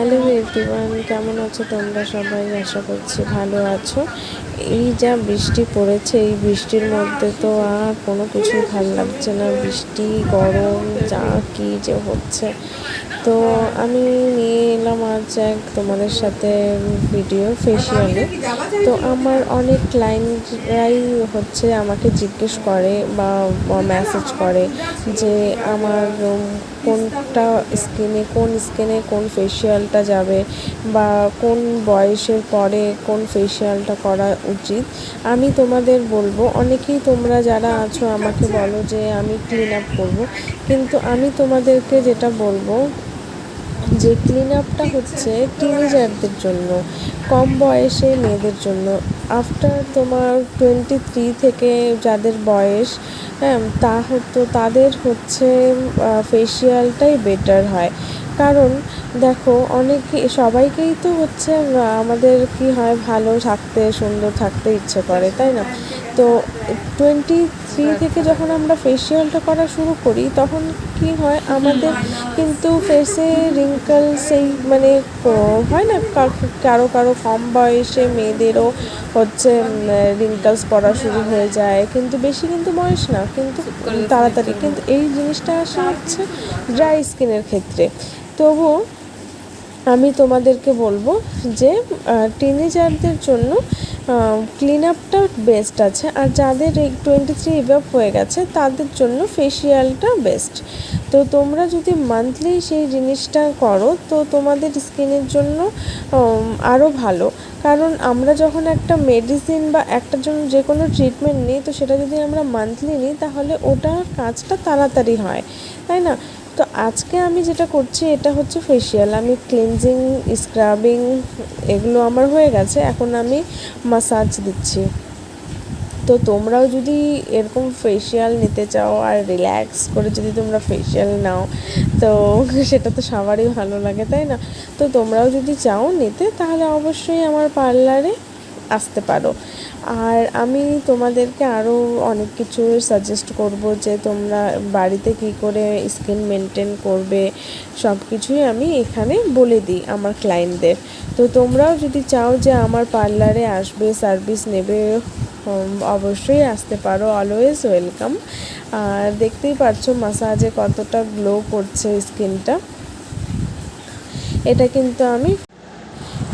Hello everyone, কেমন আছো তোমরা সবাই? আশা করছি ভালো আছো। এই যা বৃষ্টি পড়েছে, এই বৃষ্টির মধ্যে তো আর কোনো কিছুই ভালো লাগছে না। বৃষ্টি, গরম, যা কি যে হচ্ছে। তো আমি নিয়ে এলাম আজ তোমাদের সাথে ভিডিও ফেসিয়ালে। তো আমার অনেক ক্লায়েন্টরাই আমাকে জিজ্ঞেস করে বা মেসেজ করে যে আমার কোনটা স্কিনে কোন ফেসিয়ালটা যাবে বা কোন বয়সের পরে কোন ফেসিয়ালটা করা উচিত। আমি তোমাদের বলবো, অনেকেই তোমরা যারা আছো আমাকে বলো যে আমি ক্লিন আপ করবো, কিন্তু আমি তোমাদেরকে যেটা বলবো যে ক্লিন আপটা হচ্ছে টিনেজারদের জন্য, কম বয়সে মেয়েদের জন্য। আফটার তোমার 23 থেকে যাদের বয়স, হ্যাঁ, তাদের ফেসিয়ালটাই বেটার হয়। কারণ দেখো, সবাইকেই তো আমাদের কি হয়, ভালো থাকতে, সুন্দর থাকতে ইচ্ছে করে, তাই না? তো 23 থেকে যখন আমরা ফেসিয়ালটা করা শুরু করি, তখন কি হয়, আমাদের কিন্তু ফেসে রিঙ্কলস হয় না, কারো কারো কম বয়সে মেয়েদেরও রিঙ্কলস পড়া শুরু হয়ে যায়, কিন্তু বেশি কিন্তু বয়স না, কিন্তু তাড়াতাড়ি। কিন্তু এই জিনিসটা আসে ড্রাই স্কিনের ক্ষেত্রে। তবুও আমি তোমাদেরকে বলবো যে টিনেজারদের জন্য ক্লিন আপটা বেস্ট আছে, আর যাদের 23 এভাব হয়ে গেছে তাদের জন্য ফেসিয়ালটা বেস্ট। তো তোমরা যদি মান্থলি সেই জিনিসটা করো তো তোমাদের স্কিনের জন্য আরও ভালো। কারণ আমরা যখন একটা মেডিসিন বা একটার জন্য যে কোনো ট্রিটমেন্ট নিই, তো সেটা যদি আমরা মান্থলি নিই তাহলে ওটার কাজটা তাড়াতাড়ি হয়, তাই না? তো আজকে আমি যেটা করছি এটা হচ্ছে ফেসিয়াল। আমি ক্লিনজিং, স্ক্রাবিং এগুলো আমার হয়ে গেছে, এখন আমি মাসাজ দিচ্ছি। তো তোমরাও যদি এরকম ফেসিয়াল নিতে চাও আর রিল্যাক্স করে যদি তোমরা ফেসিয়াল নাও, তো সেটা তো সবারই ভালো লাগে, তাই না? তো তোমরাও যদি চাও নিতে, তাহলে অবশ্যই আমার পার্লারে আসতে পারো। আর আমি তোমাদেরকে আরও অনেক কিছু সাজেস্ট করব যে তোমরা বাড়িতে কী করে স্কিন মেনটেন করবে, সব কিছুই আমি এখানে বলে দিই আমার ক্লায়েন্টদের। তো তোমরাও যদি চাও যে আমার পার্লারে আসবে, সার্ভিস নেবে, অবশ্যই আসতে পারো, অলওয়েজ ওয়েলকাম। আর দেখতেই পাচ্ছো মাসাজে কতটা গ্লো করছে স্কিনটা। এটা কিন্তু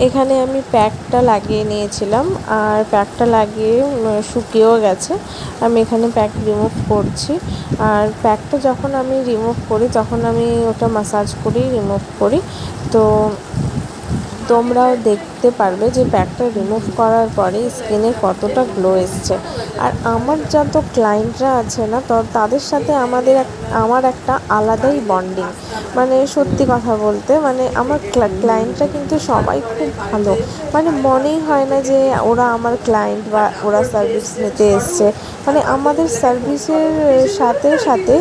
এখানে আমি প্যাকটা লাগিয়ে নিয়েছিলাম, আর প্যাকটা লাগিয়ে শুকিয়েও গেছে। আমি এখানে প্যাক রিমুভ করছি, আর প্যাকটা যখন আমি রিমুভ করি তখন আমি ওটা মাসাজ করি, রিমুভ করি। তো তোমরাও দেখতে পারবে যে প্যাকটা রিমুভ করার পরে স্কিনে কতটা গ্লো এসছে। আর আমার যত ক্লায়েন্টরা আছে না, তো তাদের সাথে আমার একটা আলাদাই বন্ডিং। সত্যি কথা বলতে, আমার ক্লায়েন্টরা কিন্তু সবাই খুব ভালো। মনেই হয় না যে ওরা আমার ক্লায়েন্ট বা ওরা সার্ভিস নিতে এসছে। আমাদের সার্ভিসের সাথে সাথে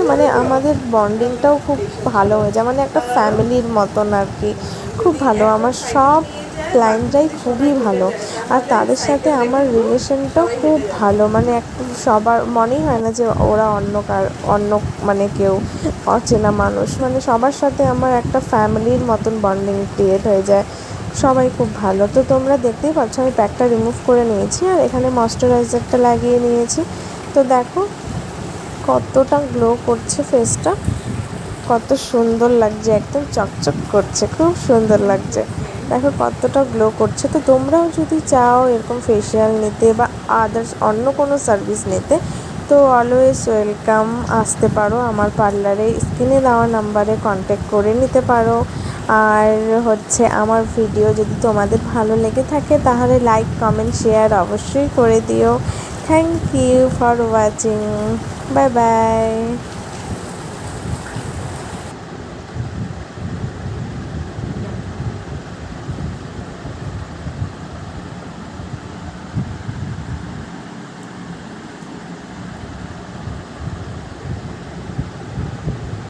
আমাদের বন্ডিংটাও খুব ভালো হয়ে যায়, একটা ফ্যামিলির মতন আর কি। খুব ভালো, আমার সব ক্লায়েন্টরাই খুবই ভালো, আর তাদের সাথে আমার রিলেশনটাও খুব ভালো। সবার মনেই হয় না যে ওরা অন্য কেউ অচেনা মানুষ। সবার সাথে আমার একটা ফ্যামিলির মতন বন্ডিং ক্রিয়েট হয়ে যায়, সবাই খুব ভালো। তো তোমরা দেখতেই পাচ্ছ আমি প্যাকটা রিমুভ করে নিয়েছি, আর এখানে ময়শ্চারাইজারটা লাগিয়ে নিয়েছি। তো দেখো কতটা গ্লো করছে ফেসটা, কত সুন্দর লাগছে, একদম চকচক করছে, খুব সুন্দর লাগছে। দেখো কতটা গ্লো করছে। তো তোমরাও যদি চাও এরকম ফেসিয়াল নিতে বা আদার্স অন্য কোনো সার্ভিস নিতে, তো অলওয়েজ ওয়েলকাম, আসতে পারো আমার পার্লারে। স্ক্রিনে দেওয়া নাম্বারে কন্ট্যাক্ট করে নিতে পারো। আর আমার ভিডিও যদি তোমাদের ভালো লেগে থাকে তাহলে লাইক, কমেন্ট, শেয়ার অবশ্যই করে দিও। Thank you for watching. Bye by.